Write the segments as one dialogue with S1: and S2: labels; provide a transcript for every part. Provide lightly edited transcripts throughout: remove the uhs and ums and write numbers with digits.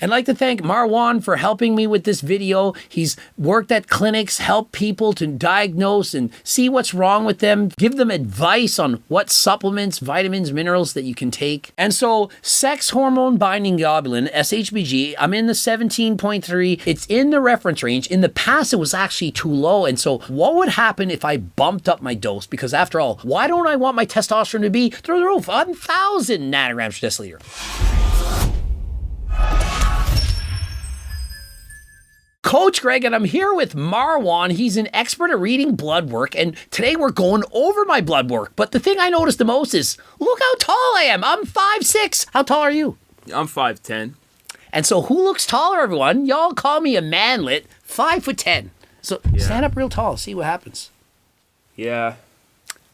S1: I'd like to thank Marwan for helping me with this video. He's worked at clinics, helped people to diagnose and see what's wrong with them, give them advice on what supplements, vitamins, minerals that you can take. And so sex hormone binding globulin, SHBG, I'm in the 17.3. It's in the reference range. In the past, it was actually too low. And so what would happen if I bumped up my dose? Because after all, why don't I want my testosterone to be through the roof, 1,000 nanograms per deciliter? Coach Greg, and I'm here with Marwan. He's an expert at reading blood work, and today we're going over my blood work. But the thing I noticed the most is, look how tall I am. I'm 5'6". How tall are you?
S2: I'm 5'10".
S1: And so who looks taller, everyone? Y'all call me a manlet, 5'10". So stand up real tall, see what happens.
S2: Yeah.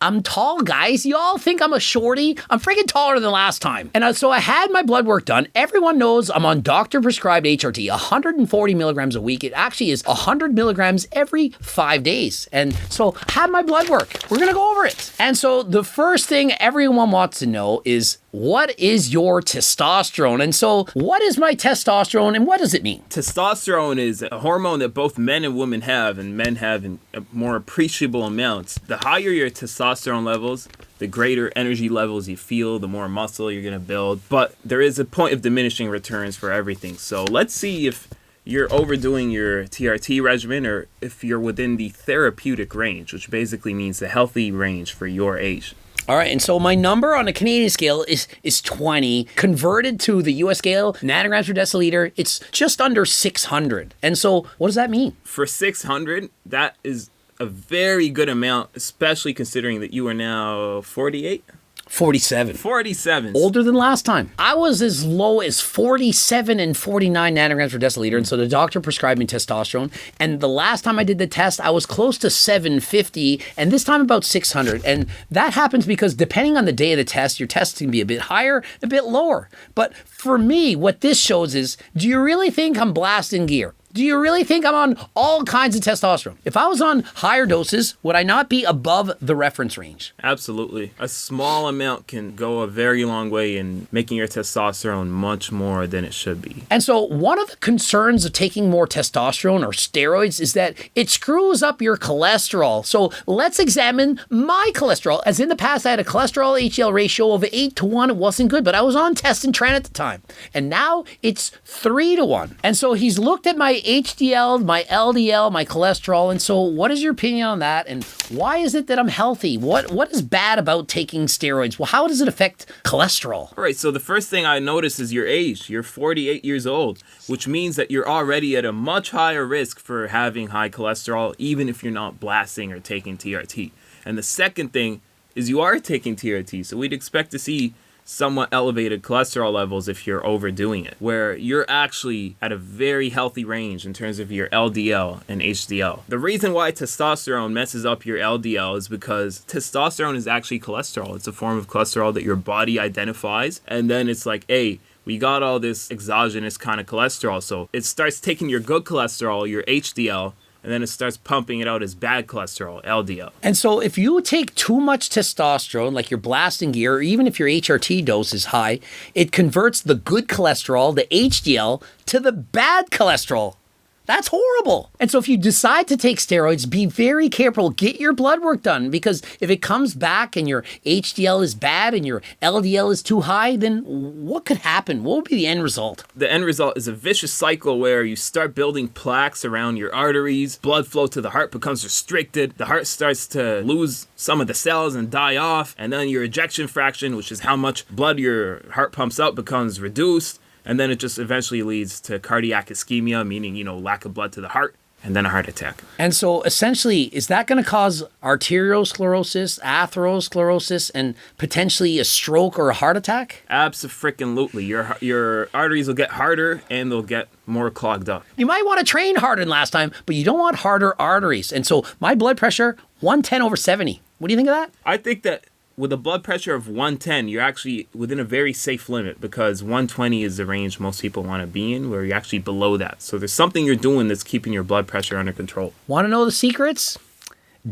S1: I'm tall, guys. Y'all think I'm a shorty? I'm freaking taller than last time. And so I had my blood work done. Everyone knows I'm on doctor-prescribed HRT, 140 milligrams a week. It actually is 100 milligrams every 5 days. And so I had my blood work. We're going to go over it. And so the first thing everyone wants to know is, what is your testosterone? And so what is my testosterone and what does it mean?
S2: Testosterone is a hormone that both men and women have, and men have in more appreciable amounts. The higher your testosterone levels, the greater energy levels you feel, the more muscle you're going to build. But there is a point of diminishing returns for everything. So let's see if you're overdoing your TRT regimen or if you're within the therapeutic range, which basically means the healthy range for your age.
S1: All right, and so my number on a Canadian scale is 20. Converted to the US scale, nanograms per deciliter, it's just under 600. And so what does that mean?
S2: For 600, that is a very good amount, especially considering that you are now 48?
S1: 47.
S2: 47.
S1: Older than last time. I was as low as 47 and 49 nanograms per deciliter, and so the doctor prescribed me testosterone. And the last time I did the test, I was close to 750, and this time about 600. And that happens because depending on the day of the test, your test can be a bit higher, a bit lower. But for me, what this shows is, do you really think I'm blasting gear? Do you really think I'm on all kinds of testosterone? If I was on higher doses, would I not be above the reference range?
S2: Absolutely. A small amount can go a very long way in making your testosterone much more than it should be.
S1: And so one of the concerns of taking more testosterone or steroids is that it screws up your cholesterol. So let's examine my cholesterol. As in the past, I had a cholesterol HDL ratio of 8-1. It wasn't good, but I was on test and tren at the time. And now it's 3-1. And so he's looked at my HDL, my LDL, my cholesterol. And so what is your opinion on that? And why is it that I'm healthy? What is bad about taking steroids? Well, how does it affect cholesterol?
S2: All right, so the first thing I notice is your age. You're 48 years old, which means that you're already at a much higher risk for having high cholesterol, even if you're not blasting or taking TRT. And the second thing is you are taking TRT, so we'd expect to see somewhat elevated cholesterol levels if you're overdoing it, where you're actually at a very healthy range in terms of your LDL and HDL. The reason why testosterone messes up your LDL is because testosterone is actually cholesterol. It's a form of cholesterol that your body identifies, and then it's like, hey, we got all this exogenous kind of cholesterol, so it starts taking your good cholesterol, your HDL, and then it starts pumping it out as bad cholesterol, LDL.
S1: And so if you take too much testosterone, like you're blasting gear, or even if your HRT dose is high, it converts the good cholesterol, the HDL, to the bad cholesterol. That's horrible. And so if you decide to take steroids, be very careful. Get your blood work done, because if it comes back and your HDL is bad and your LDL is too high, then what could happen? What would be the end result?
S2: The end result is a vicious cycle where you start building plaques around your arteries, blood flow to the heart becomes restricted, the heart starts to lose some of the cells and die off, and then your ejection fraction, which is how much blood your heart pumps out, becomes reduced. And then it just eventually leads to cardiac ischemia, meaning, lack of blood to the heart, and then a heart attack.
S1: And so essentially, is that going to cause arteriosclerosis, atherosclerosis, and potentially a stroke or a heart attack?
S2: Absolutely. Your arteries will get harder and they'll get more clogged up.
S1: You might want to train harder than last time, but you don't want harder arteries. And so my blood pressure, 110/70. What do you think of that?
S2: I think that with a blood pressure of 110, you're actually within a very safe limit, because 120 is the range most people want to be in, where you're actually below that. So there's something you're doing that's keeping your blood pressure under control.
S1: Want to know the secrets?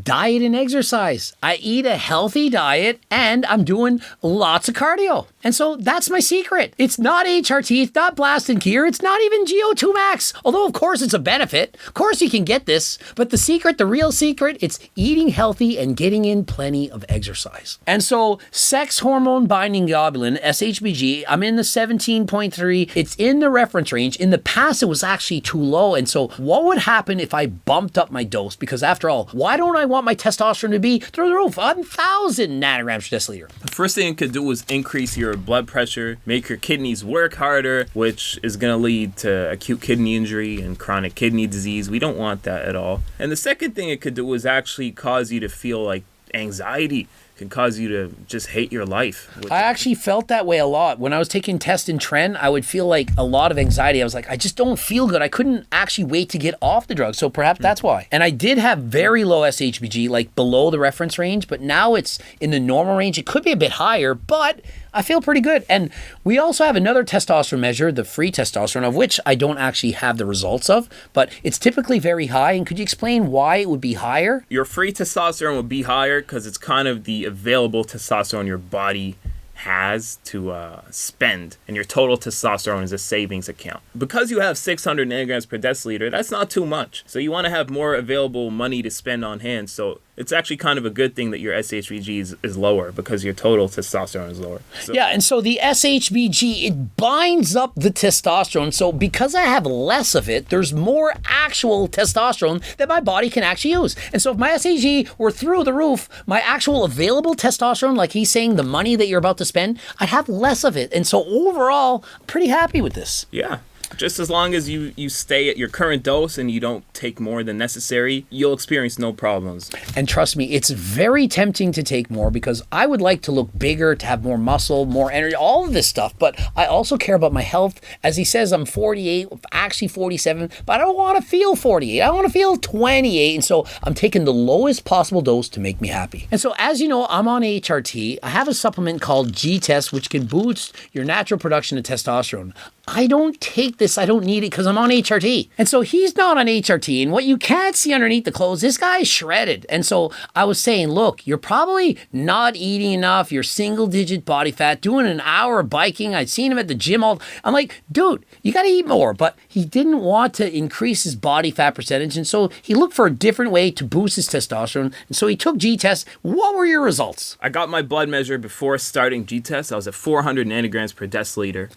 S1: diet and exercise. I eat a healthy diet and I'm doing lots of cardio. And so that's my secret. It's not HRT, it's not blasting gear, it's not even GO2 max. Although of course it's a benefit. Of course you can get this, but the secret, the real secret, it's eating healthy and getting in plenty of exercise. And so sex hormone binding globulin, SHBG, I'm in the 17.3. It's in the reference range. In the past, it was actually too low. And so what would happen if I bumped up my dose? Because after all, why don't I want my testosterone to be through the roof, 1,000 nanograms per deciliter?
S2: The first thing it could do is increase your blood pressure, make your kidneys work harder, which is going to lead to acute kidney injury and chronic kidney disease. We don't want that at all. And the second thing it could do is actually cause you to feel like anxiety. Can cause you to just hate your life.
S1: I actually felt that way a lot. When I was taking Test and Tren, I would feel like a lot of anxiety. I was like, I just don't feel good. I couldn't actually wait to get off the drug. So perhaps that's why. And I did have very low SHBG, like below the reference range, but now it's in the normal range. It could be a bit higher, but I feel pretty good. And we also have another testosterone measure, the free testosterone, of which I don't actually have the results of, but it's typically very high. And could you explain why it would be higher?
S2: Your free testosterone would be higher because it's kind of the available testosterone your body has to spend, and your total testosterone is a savings account. Because you have 600 nanograms per deciliter, that's not too much. So you want to have more available money to spend on hand. So it's actually kind of a good thing that your SHBG is lower because your total testosterone is lower. So,
S1: yeah, and so the SHBG, it binds up the testosterone. So because I have less of it, there's more actual testosterone that my body can actually use. And so if my SHBG were through the roof, my actual available testosterone, like he's saying, the money that you're about to spend, I'd have less of it. And so overall, I'm pretty happy with this.
S2: Yeah. Just as long as you stay at your current dose and you don't take more than necessary, you'll experience no problems.
S1: And trust me, it's very tempting to take more because I would like to look bigger, to have more muscle, more energy, all of this stuff. But I also care about my health. As he says, I'm 48, actually 47, but I don't want to feel 48. I want to feel 28. And so I'm taking the lowest possible dose to make me happy. And so as you know, I'm on HRT. I have a supplement called G-Test, which can boost your natural production of testosterone. I don't take this. I don't need it because I'm on HRT. And so he's not on HRT. And what you can't see underneath the clothes, this guy's shredded. And so I was saying, look, you're probably not eating enough. You're single digit body fat, doing an hour of biking. I'd seen him at the gym I'm like, dude, you got to eat more. But he didn't want to increase his body fat percentage. And so he looked for a different way to boost his testosterone. And so he took G-Test. What were your results?
S2: I got my blood measure before starting G-Test. I was at 400 nanograms per deciliter.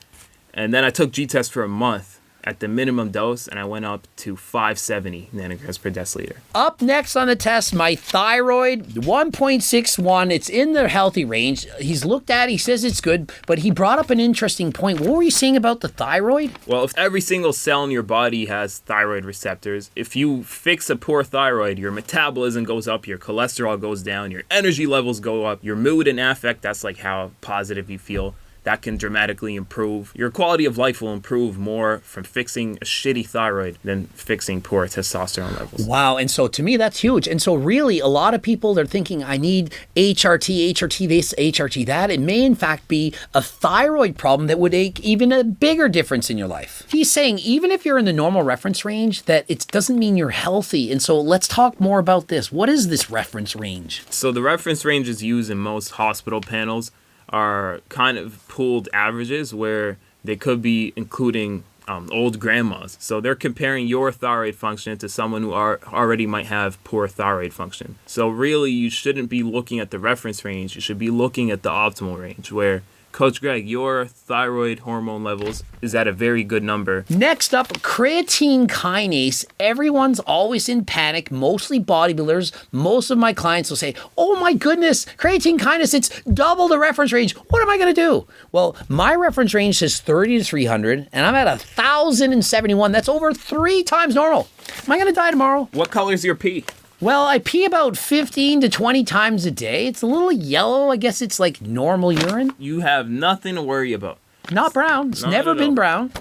S2: And then I took G-Test for a month at the minimum dose, and I went up to 570 nanograms per deciliter.
S1: Up next on the test, my thyroid, 1.61. It's in the healthy range. He's looked at, he says it's good, but he brought up an interesting point. What were you saying about the thyroid?
S2: Well, if every single cell in your body has thyroid receptors, if you fix a poor thyroid, your metabolism goes up, your cholesterol goes down, your energy levels go up, your mood and affect, that's like how positive you feel, that can dramatically improve. Your quality of life will improve more from fixing a shitty thyroid than fixing poor testosterone levels.
S1: Wow, and so to me, that's huge. And so really, a lot of people, they're thinking, I need HRT this, HRT that. It may in fact be a thyroid problem that would make even a bigger difference in your life. He's saying, even if you're in the normal reference range, that it doesn't mean you're healthy. And so let's talk more about this. What is this reference range?
S2: So the reference ranges used in most hospital panels are kind of pooled averages where they could be including old grandmas. So they're comparing your thyroid function to someone who already might have poor thyroid function. So really, you shouldn't be looking at the reference range. You should be looking at the optimal range where, Coach Greg, your thyroid hormone levels is at a very good number.
S1: Next up, creatine kinase. Everyone's always in panic, mostly bodybuilders. Most of my clients will say, oh my goodness, creatine kinase, it's double the reference range. What am I going to do? Well, my reference range says 30 to 300, and I'm at 1,071. That's over 3 times normal. Am I going to die tomorrow?
S2: What color is your pee?
S1: Well, I pee about 15 to 20 times a day. It's a little yellow. I guess it's like normal urine.
S2: You have nothing to worry about.
S1: Not brown. It's never been brown.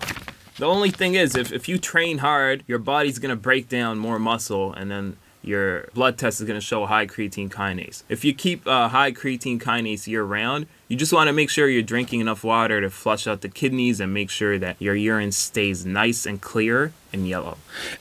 S2: The only thing is, if you train hard, your body's going to break down more muscle, and then your blood test is going to show high creatine kinase. If you keep high creatine kinase year-round, You just want to make sure you're drinking enough water to flush out the kidneys and make sure that your urine stays nice and clear and yellow.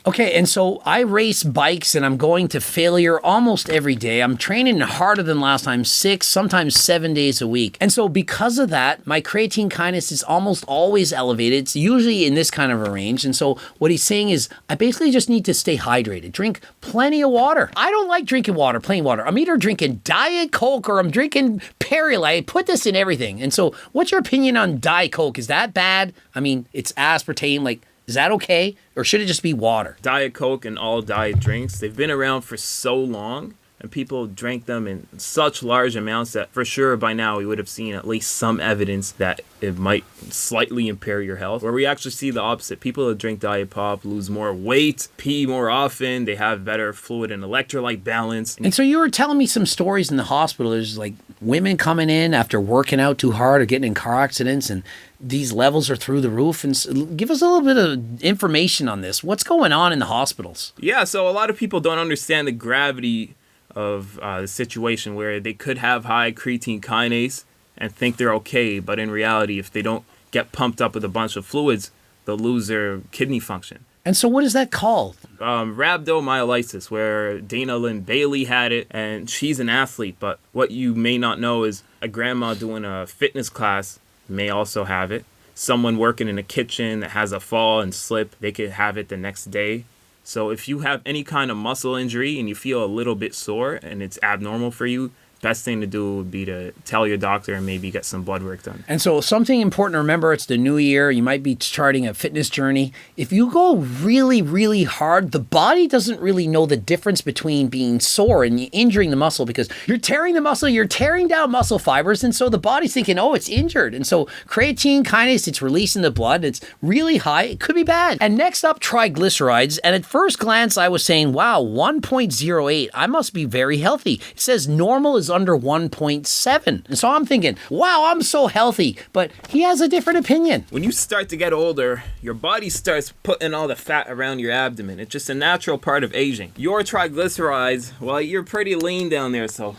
S1: Okay, and so I race bikes and I'm going to failure almost every day. I'm training harder than last time, 6, sometimes 7 days a week. And so because of that, my creatine kinase is almost always elevated. It's usually in this kind of a range. And so what he's saying is I basically just need to stay hydrated, drink plenty of water. I don't like drinking water, plain water. I'm either drinking Diet Coke or I'm drinking Perrier. I put this in everything. And so what's your opinion on Diet Coke? Is that bad? I mean, it's aspartame, like, is that okay? Or should it just be water?
S2: Diet Coke and all diet drinks, they've been around for so long, and people drank them in such large amounts that for sure by now we would have seen at least some evidence that it might slightly impair your health. Where we actually see the opposite. People that drink Diet Pop lose more weight, pee more often, they have better fluid and electrolyte balance.
S1: And so you were telling me some stories in the hospital. There's like women coming in after working out too hard or getting in car accidents, and these levels are through the roof. And so give us a little bit of information on this. What's going on in the hospitals?
S2: Yeah, so a lot of people don't understand the gravity of the situation where they could have high creatine kinase and think they're okay, but in reality, if they don't get pumped up with a bunch of fluids, they'll lose their kidney function.
S1: And so what is that called?
S2: Rhabdomyolysis, where Dana Lynn Bailey had it, and she's an athlete, but what you may not know is a grandma doing a fitness class may also have it. Someone working in a kitchen that has a fall and slip, they could have it the next day. So if you have any kind of muscle injury and you feel a little bit sore and it's abnormal for you, best thing to do would be to tell your doctor and maybe get some blood work done.
S1: And so something important to remember, it's the new year. You might be starting a fitness journey. If you go really, really hard, the body doesn't really know the difference between being sore and injuring the muscle, because you're tearing the muscle, you're tearing down muscle fibers. And so the body's thinking, oh, it's injured. And so creatine kinase, it's releasing the blood. It's really high. It could be bad. And next up, triglycerides. And at first glance, I was saying, wow, 1.08. I must be very healthy. It says normal is under 1.7. And so I'm thinking, wow, I'm so healthy. But he has a different opinion.
S2: When you start to get older, your body starts putting all the fat around your abdomen. It's just a natural part of aging. Your triglycerides, well, you're pretty lean down there, so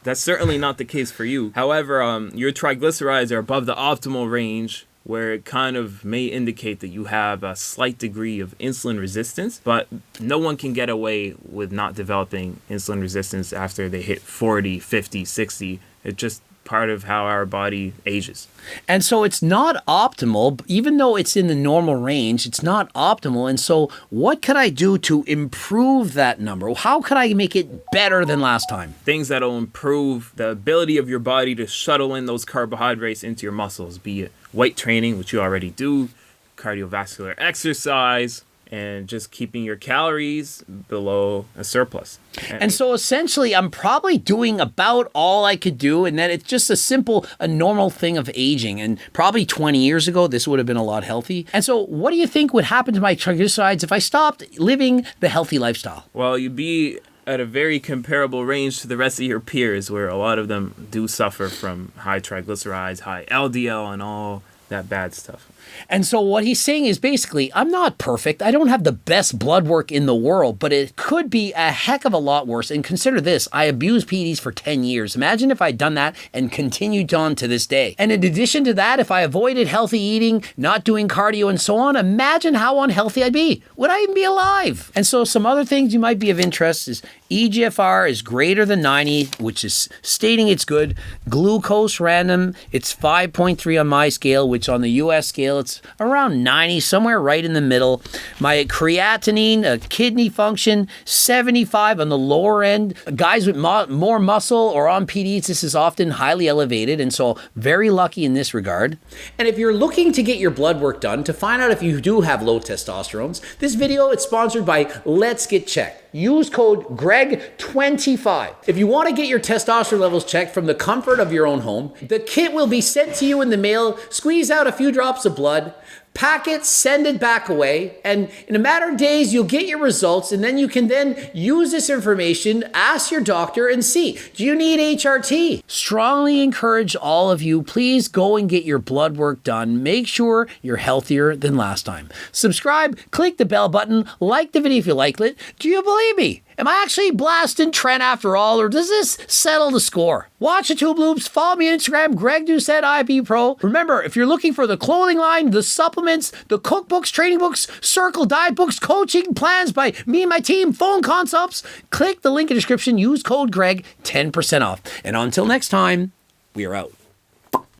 S2: that's certainly not the case for you. However, your triglycerides are above the optimal range, where it kind of may indicate that you have a slight degree of insulin resistance, but no one can get away with not developing insulin resistance after they hit 40, 50, 60. It's just part of how our body ages.
S1: And so it's not optimal, even though it's in the normal range, it's not optimal. And so what could I do to improve that number? How could I make it better than last time?
S2: Things that'll improve the ability of your body to shuttle in those carbohydrates into your muscles, be it weight training, which you already do, cardiovascular exercise, and just keeping your calories below a surplus.
S1: And so essentially, I'm probably doing about all I could do, and that it's just a normal thing of aging. And probably 20 years ago, this would have been a lot healthy. And so what do you think would happen to my triglycerides if I stopped living the healthy lifestyle?
S2: Well, you'd be at a very comparable range to the rest of your peers, where a lot of them do suffer from high triglycerides, high LDL, and all that bad stuff.
S1: And so what he's saying is basically, I'm not perfect. I don't have the best blood work in the world, but it could be a heck of a lot worse. And consider this, I abused PEDs for 10 years. Imagine if I'd done that and continued on to this day. And in addition to that, if I avoided healthy eating, not doing cardio and so on, imagine how unhealthy I'd be. Would I even be alive? And so some other things you might be of interest is EGFR is greater than 90, which is stating it's good. Glucose random, it's 5.3 on my scale, which on the US scale, it's around 90, somewhere right in the middle. My creatinine, kidney function, 75 on the lower end. Guys with more muscle or on PDs, this is often highly elevated, and so very lucky in this regard. And if you're looking to get your blood work done to find out if you do have low testosterone, this video is sponsored by Let's Get Checked. Use code GREG25. If you want to get your testosterone levels checked from the comfort of your own home, the kit will be sent to you in the mail. Squeeze out a few drops of blood, pack it, send it back away, and in a matter of days, you'll get your results, and then you can then use this information, ask your doctor, and see, do you need HRT? Strongly encourage all of you, please go and get your blood work done. Make sure you're healthier than last time. Subscribe, click the bell button, like the video if you liked it. Do you believe me? Am I actually blasting Trent after all, or does this settle the score? Watch the Tube Loops, follow me on Instagram, Greg Doucette IB Pro. Remember, if you're looking for the clothing line, the supplements, the cookbooks, training books, circle diet books, coaching plans by me and my team, phone consults, click the link in the description, use code Greg, 10% off. And until next time, we are out.